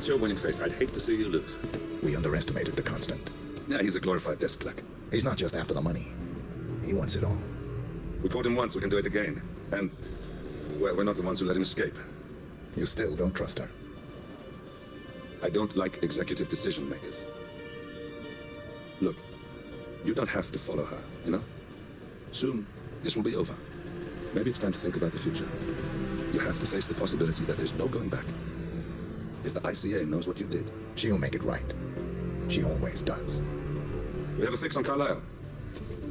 that's your winning face, I'd hate to see you lose. We underestimated the Constant. Yeah, he's a glorified desk clerk. He's not just after the money. He wants it all. We caught him once, we can do it again. And, well, we're not the ones who let him escape. You still don't trust her? I don't like executive decision makers. Look, you don't have to follow her, you know? Soon, this will be over. Maybe it's time to think about the future. You have to face the possibility that there's no going back. If the ICA knows what you did... She'll make it right. She always does. We have a fix on Carlisle.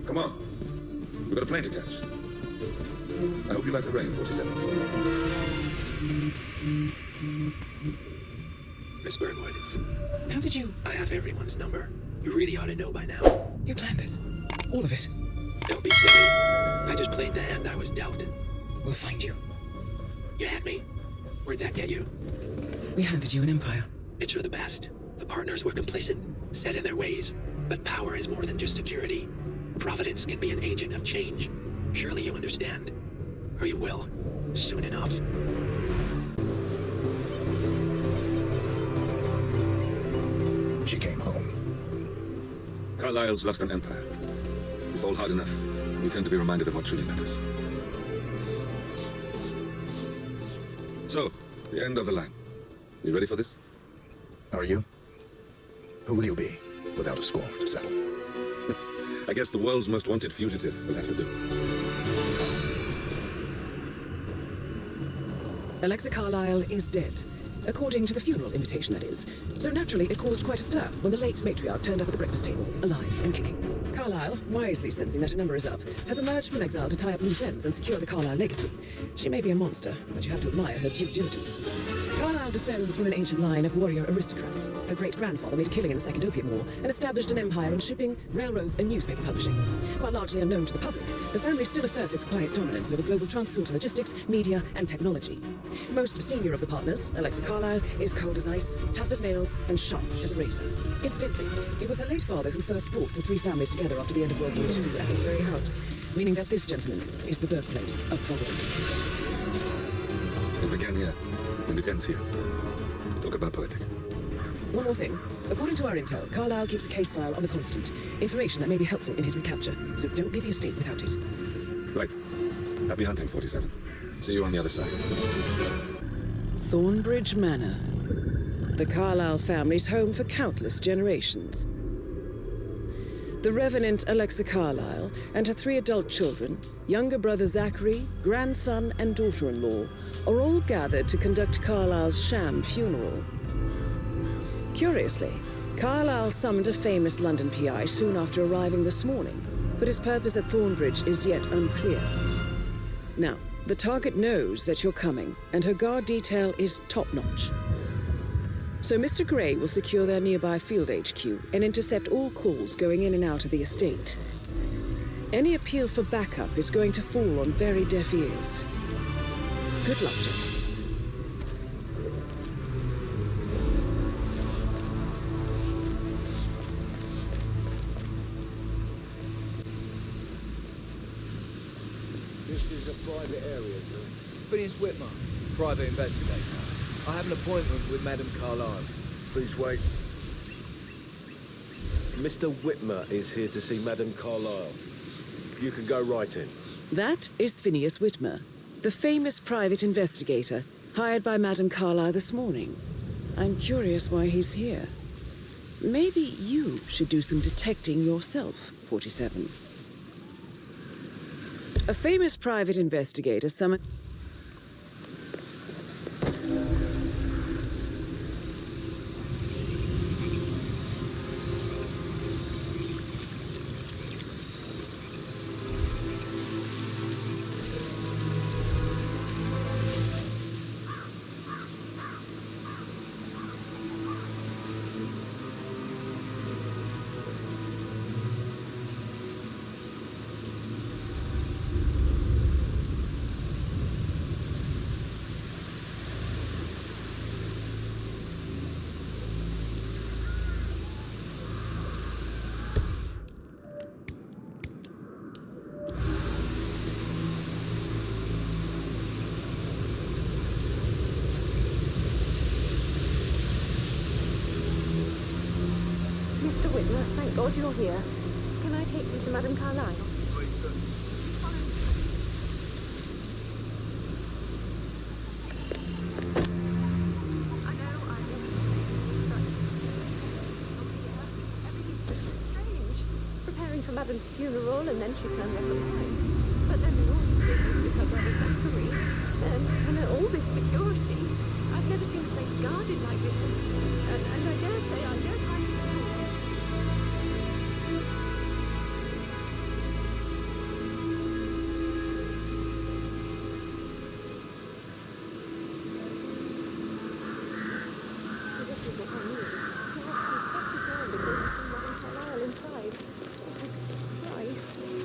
Come on. We've got a plane to catch. I hope you like the rain, 47. Miss Burnwood. How did you... I have everyone's number. You really ought to know by now. You planned this? All of it? Don't be silly. I just played the hand I was dealt. We'll find you. You had me. Where'd that get you? We handed you an empire. It's for the best. The partners were complacent, set in their ways. But power is more than just security. Providence can be an agent of change. Surely you understand. Or you will. Soon enough. She came home. Carlisle's lost an empire. We fall hard enough. We tend to be reminded of what truly matters. So, the end of the line. You ready for this? Are you? Who will you be, without a score to settle? I guess the world's most wanted fugitive will have to do. Alexa Carlisle is dead. According to the funeral invitation, that is. So naturally, it caused quite a stir when the late matriarch turned up at the breakfast table, alive and kicking. Carlisle, wisely sensing that a number is up, has emerged from exile to tie up loose ends and secure the Carlisle legacy. She may be a monster, but you have to admire her due diligence. Carlisle descends from an ancient line of warrior aristocrats. Her great-grandfather made a killing in the Second Opium War and established an empire in shipping, railroads, and newspaper publishing. While largely unknown to the public, the family still asserts its quiet dominance over global transport and logistics, media, and technology. Most senior of the partners, Alexa Carlisle, is cold as ice, tough as nails, and sharp as a razor. Incidentally, it was her late father who first brought the three families together after the end of World War II at this very house, meaning that this gentleman is the birthplace of Providence. It began here, and it ends here. Talk about poetic. One more thing. According to our intel, Carlisle keeps a case file on the Constant, information that may be helpful in his recapture, so don't leave the estate without it. Right. Happy hunting, 47. See you on the other side. Thornbridge Manor. The Carlisle family's home for countless generations. The Revenant Alexa Carlisle and her 3 adult children, younger brother Zachary, grandson, and daughter-in-law, are all gathered to conduct Carlisle's sham funeral. Curiously, Carlisle summoned a famous London PI soon after arriving this morning, but his purpose at Thornbridge is yet unclear. Now, the target knows that you're coming, and her guard detail is top-notch. So Mr. Gray will secure their nearby field HQ and intercept all calls going in and out of the estate. Any appeal for backup is going to fall on very deaf ears. Good luck, gentlemen. This is a private area, sir. Phineas Whitmer, private investigator. I have an appointment with Madame Carlisle. Please wait. Mr. Whitmer is here to see Madame Carlisle. You can go right in. That is Phineas Whitmer, the famous private investigator hired by Madame Carlisle this morning. I'm curious why he's here. Maybe you should do some detecting yourself, 47. A famous private investigator summoned... Thank God you're here. Can I take you to Madame Carlyle? For Madame's funeral, and then she turned left on mine. But then there was business with her brother Zachary, and all this security. I've never seen a place guarded like this, and I dare say I don't like it at all. So this is what I need. You have to touch it down because there's Madame Carlyle inside.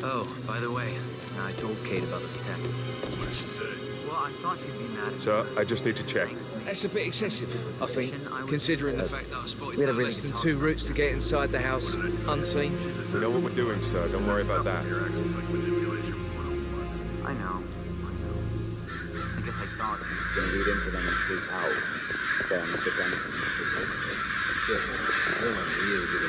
Oh, by the way, I told Kate about the tech. What did she say? Well, I thought she'd be mad. Sir, I just need to check. That's a bit excessive, I think, considering the fact that I spotted we had a no really less than good 2 routes to get inside the house, unseen. We know what we're doing, sir. Don't worry about that. I know. I guess I thought he was going to read into them and freak out. So I must have done it. Shit, they're not really good.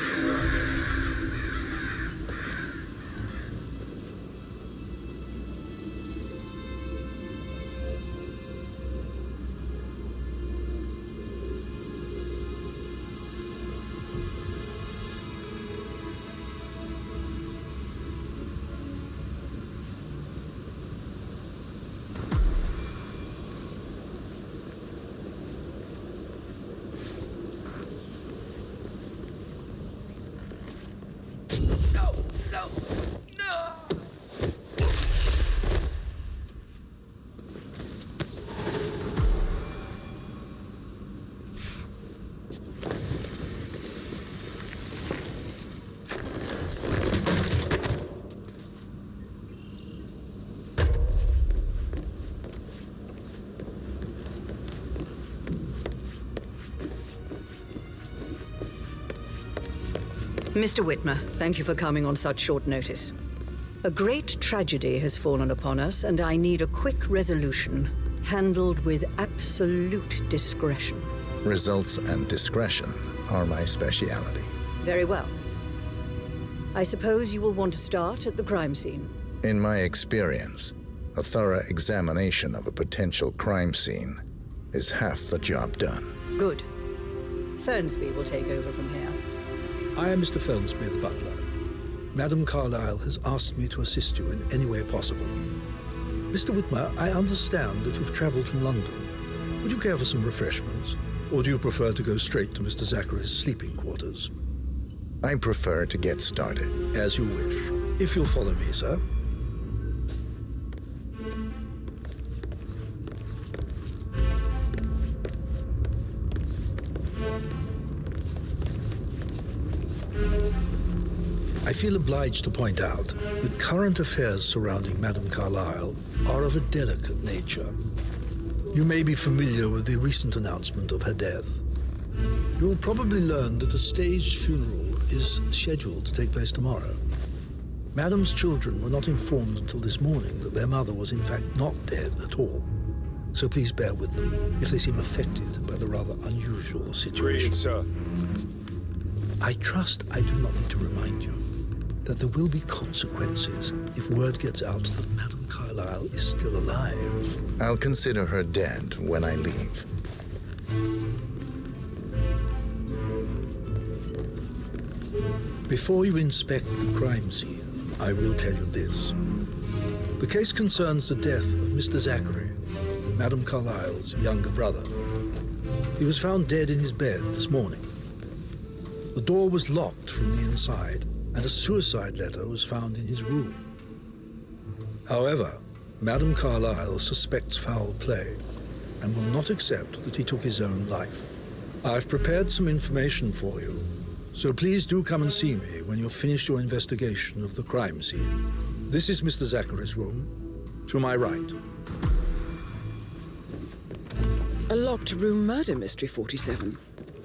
Mr. Whitmer, thank you for coming on such short notice. A great tragedy has fallen upon us, and I need a quick resolution, handled with absolute discretion. Results and discretion are my speciality. Very well. I suppose you will want to start at the crime scene. In my experience, a thorough examination of a potential crime scene is half the job done. Good. Fernsby will take over from here. I am Mr. Fernsby, the butler. Madame Carlyle has asked me to assist you in any way possible. Mr. Whitmer, I understand that you've traveled from London. Would you care for some refreshments? Or do you prefer to go straight to Mr. Zachary's sleeping quarters? I prefer to get started. As you wish. If you'll follow me, sir. I feel obliged to point out that current affairs surrounding Madame Carlyle are of a delicate nature. You may be familiar with the recent announcement of her death. You'll probably learn that a staged funeral is scheduled to take place tomorrow. Madame's children were not informed until this morning that their mother was in fact not dead at all. So please bear with them if they seem affected by the rather unusual situation. Agreed, sir. I trust I do not need to remind you that there will be consequences if word gets out that Madame Carlyle is still alive. I'll consider her dead when I leave. Before you inspect the crime scene, I will tell you this. The case concerns the death of Mr. Zachary, Madame Carlyle's younger brother. He was found dead in his bed this morning. The door was locked from the inside, and a suicide letter was found in his room. However, Madame Carlyle suspects foul play and will not accept that he took his own life. I've prepared some information for you, so please do come and see me when you've finished your investigation of the crime scene. This is Mr. Zachary's room, to my right. A locked room murder mystery, 47.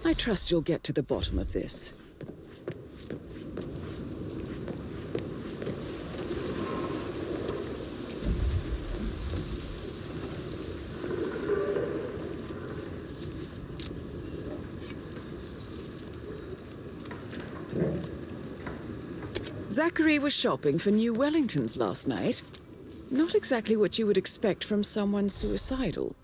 I trust you'll get to the bottom of this. Zachary was shopping for new Wellingtons last night. Not exactly what you would expect from someone suicidal.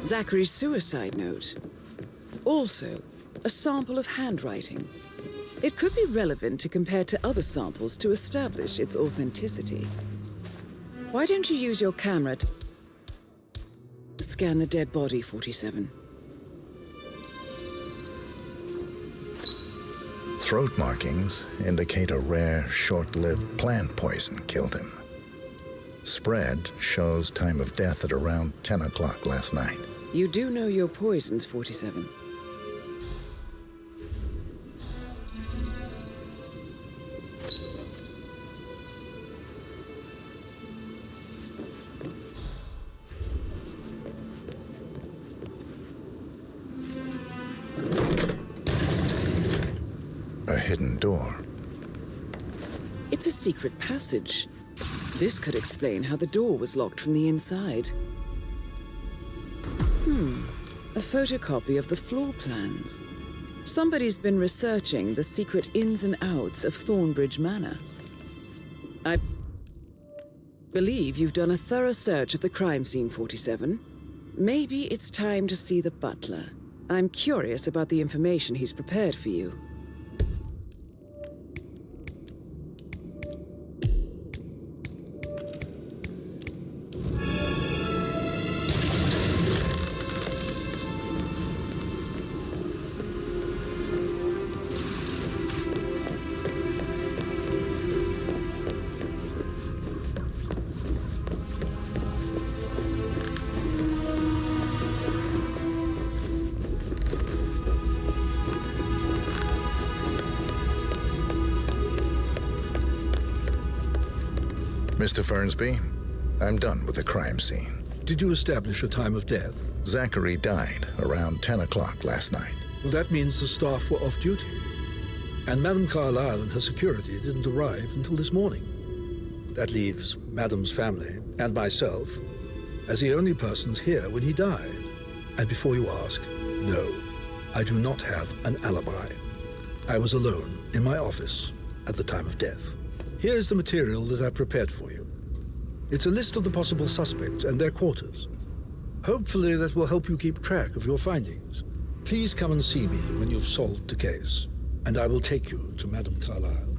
Zachary's suicide note. Also, a sample of handwriting. It could be relevant to compare to other samples to establish its authenticity. Why don't you use your camera to scan the dead body, 47? Throat markings indicate a rare, short-lived plant poison killed him. Spread shows time of death at around 10 o'clock last night. You do know your poisons, 47. A hidden door. It's a secret passage. This could explain how the door was locked from the inside. A photocopy of the floor plans. Somebody's been researching the secret ins and outs of Thornbridge Manor. I believe you've done a thorough search of the crime scene, 47. Maybe it's time to see the butler. I'm curious about the information he's prepared for you. Mr. Fernsby, I'm done with the crime scene. Did you establish a time of death? Zachary died around 10 o'clock last night. Well, that means the staff were off duty. And Madame Carlyle and her security didn't arrive until this morning. That leaves Madame's family and myself as the only persons here when he died. And before you ask, no, I do not have an alibi. I was alone in my office at the time of death. Here's the material that I prepared for you. It's a list of the possible suspects and their quarters. Hopefully that will help you keep track of your findings. Please come and see me when you've solved the case, and I will take you to Madame Carlyle.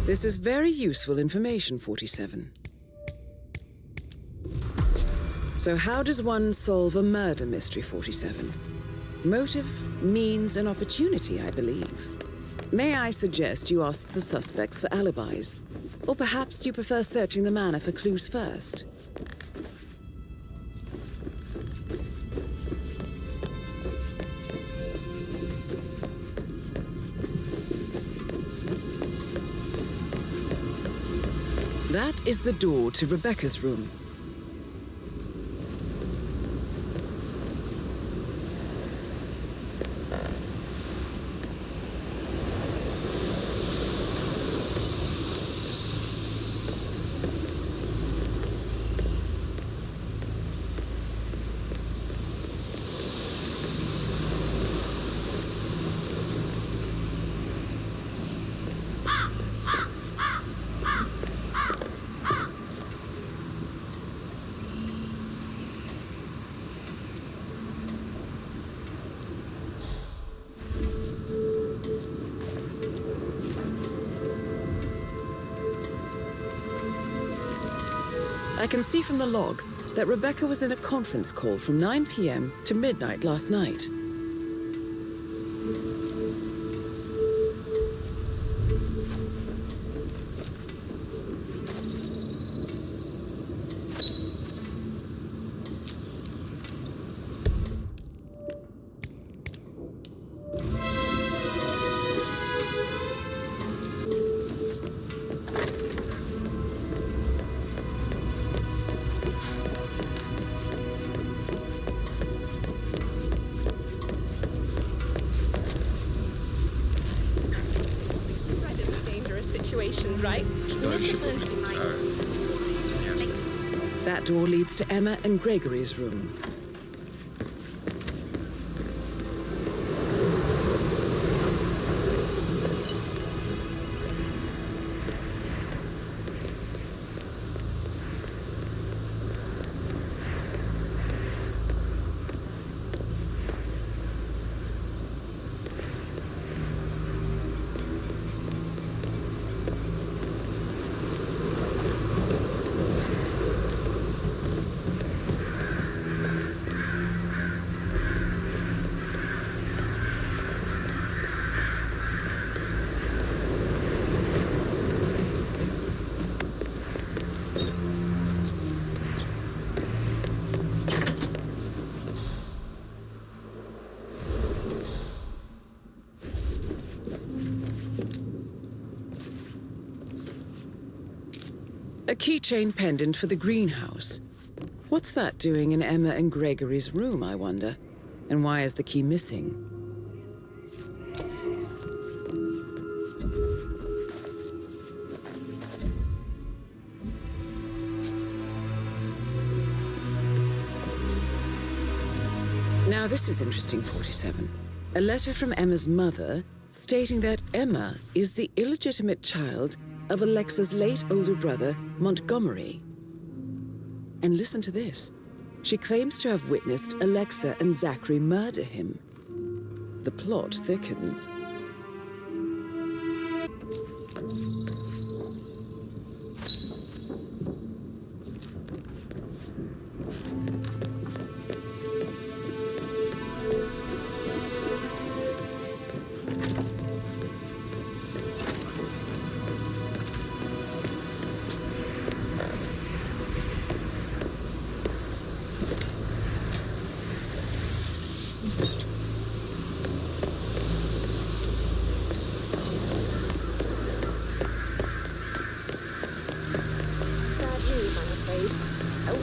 This is very useful information, 47. So how does one solve a murder mystery, 47? Motive, means, and opportunity, I believe. May I suggest you ask the suspects for alibis? Or perhaps do you prefer searching the manor for clues first? That is the door to Rebecca's room. I can see from the log that Rebecca was in a conference call from 9 p.m. to midnight last night. Situations, right? Mr. Fernsby might. That door leads to Emma and Gregory's room. A keychain pendant for the greenhouse. What's that doing in Emma and Gregory's room, I wonder? And why is the key missing? Now this is interesting, 47. A letter from Emma's mother stating that Emma is the illegitimate child of Alexa's late older brother, Montgomery. And listen to this. She claims to have witnessed Alexa and Zachary murder him. The plot thickens.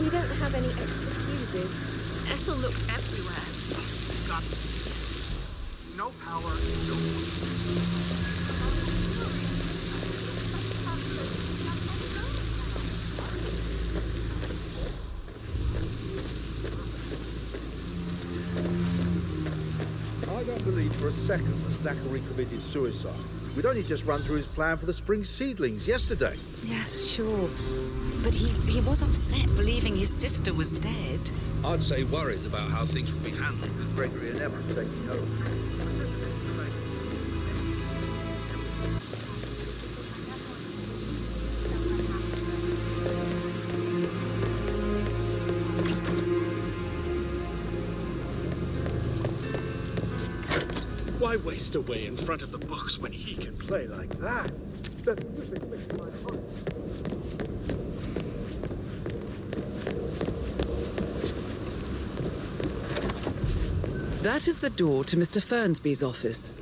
We don't have any extra fuses. Ethel looked everywhere. Got no power, no I don't believe for a second that Zachary committed suicide. We'd only just run through his plan for the spring seedlings yesterday. Yes, sure. But he was upset believing his sister was dead. I'd say worried about how things would be handled with Gregory and Emma taking over. Why waste away in front of the books when he can play like that? That music makes my heart. That is the door to Mr. Fernsby's office.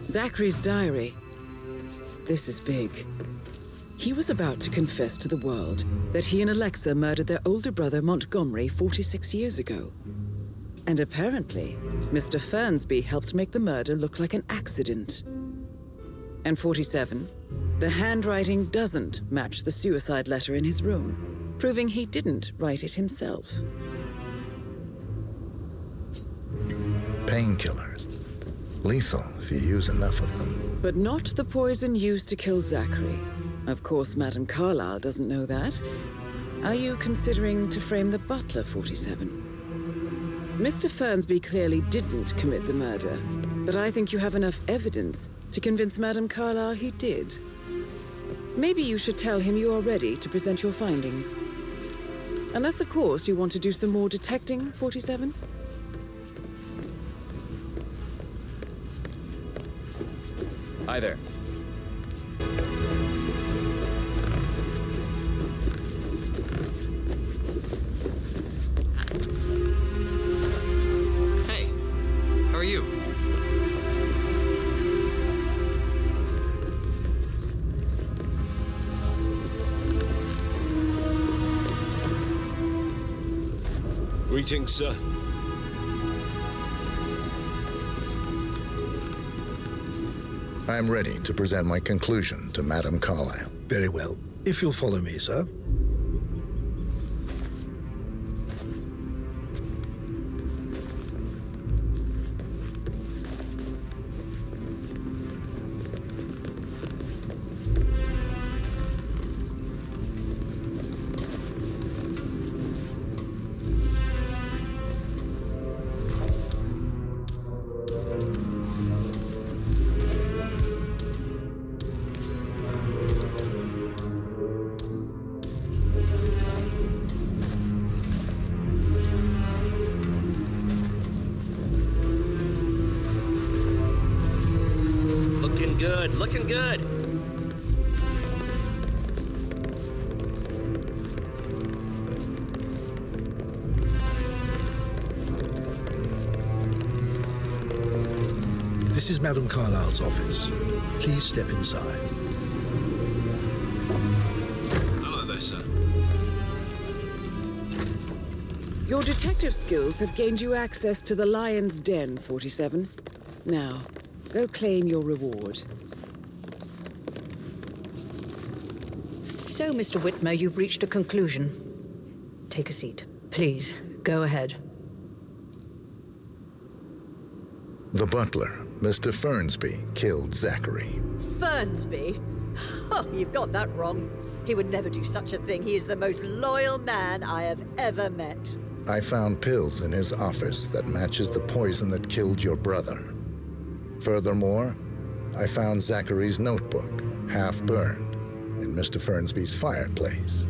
Zachary's diary. This is big. He was about to confess to the world that he and Alexa murdered their older brother Montgomery 46 years ago. And apparently, Mr. Fernsby helped make the murder look like an accident. And 47, the handwriting doesn't match the suicide letter in his room, proving he didn't write it himself. Painkillers. Lethal if you use enough of them. But not the poison used to kill Zachary. Of course, Madame Carlyle doesn't know that. Are you considering to frame the butler, 47? Mr. Fernsby clearly didn't commit the murder, but I think you have enough evidence to convince Madame Carlyle he did. Maybe you should tell him you are ready to present your findings. Unless, of course, you want to do some more detecting, 47? Hi there. Hey, how are you? Greetings, sir. I am ready to present my conclusion to Madame Carlyle. Very well. If you'll follow me, sir. good, looking good. This is Madame Carlyle's office. Please step inside. Hello there, sir. Your detective skills have gained you access to the Lion's Den, 47. Now, go claim your reward. So, Mr. Whitmer, you've reached a conclusion. Take a seat. Please, go ahead. The butler, Mr. Fernsby, killed Zachary. Fernsby? Oh, you've got that wrong. He would never do such a thing. He is the most loyal man I have ever met. I found pills in his office that matches the poison that killed your brother. Furthermore, I found Zachary's notebook, half burned, in Mr. Fernsby's fireplace.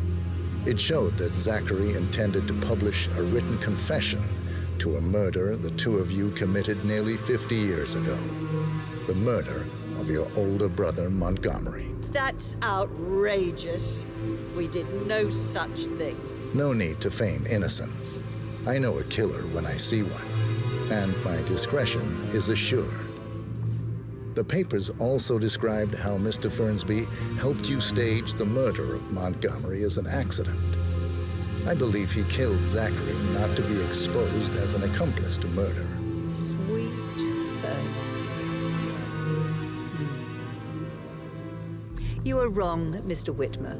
It showed that Zachary intended to publish a written confession to a murder the two of you committed nearly 50 years ago. The murder of your older brother, Montgomery. That's outrageous. We did no such thing. No need to feign innocence. I know a killer when I see one, and my discretion is assured. The papers also described how Mr. Fernsby helped you stage the murder of Montgomery as an accident. I believe he killed Zachary not to be exposed as an accomplice to murder. Sweet Fernsby. You are wrong, Mr. Whitmer.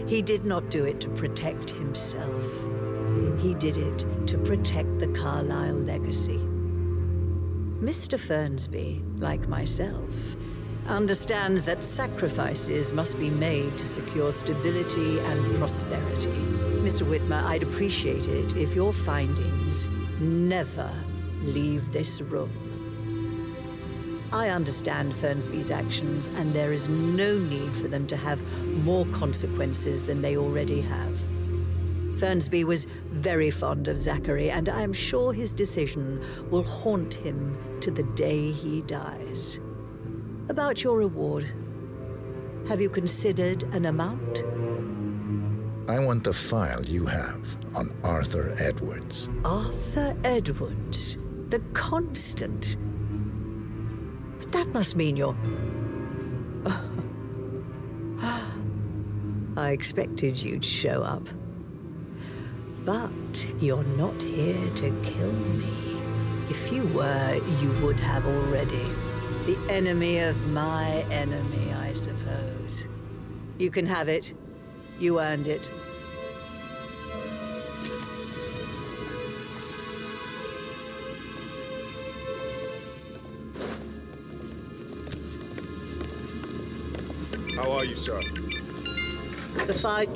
He did not do it to protect himself. He did it to protect the Carlyle legacy. Mr. Fernsby, like myself, understands that sacrifices must be made to secure stability and prosperity. Mr. Whitmer, I'd appreciate it if your findings never leave this room. I understand Fernsby's actions, and there is no need for them to have more consequences than they already have. Fernsby was very fond of Zachary, and I am sure his decision will haunt him to the day he dies. About your reward, have you considered an amount? I want the file you have on Arthur Edwards. Arthur Edwards, the Constant. But that must mean you're... I expected you'd show up. But you're not here to kill me. If you were, you would have already. The enemy of my enemy, I suppose. You can have it. You earned it. How are you, sir? The fight...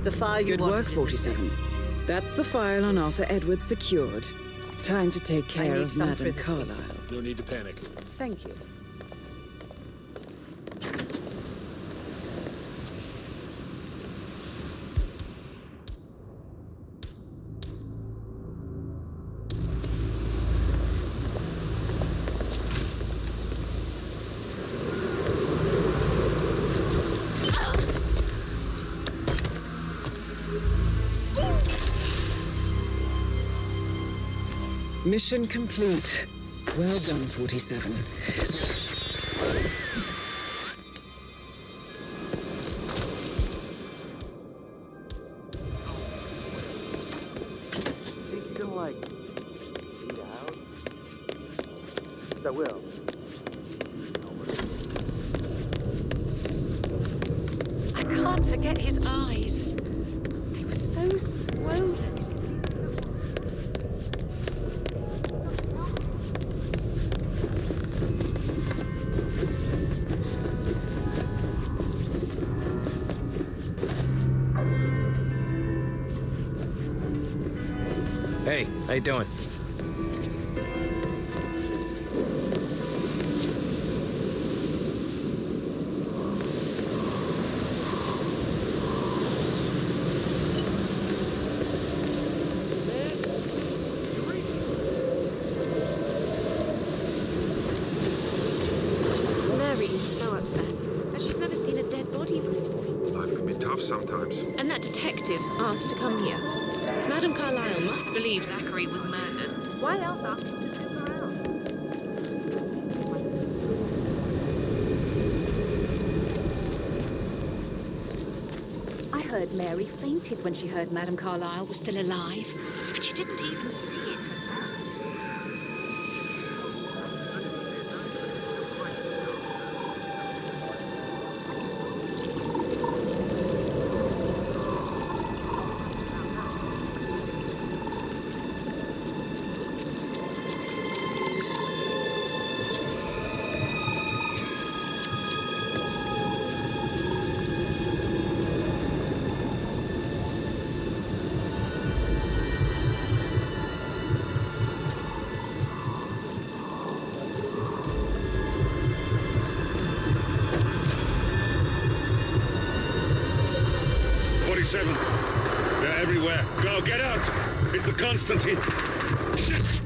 The file you Good work, 47. That's the file on Arthur Edwards secured. Time to take care of Madame Carlyle. No need to panic. Thank you. Mission complete. Well done, 47. Think you can, like, eat out? That will. I can't forget his eyes. They were so swollen. Hey, how you doing? sometimes. And that detective asked to come here. Madame Carlyle must believe Zachary was murdered. Why else ask him to drive around? I heard Mary fainted when she heard Madame Carlyle was still alive, and she didn't even see it herself. 47. They're everywhere. Go, get out! It's the Constantine. Shit!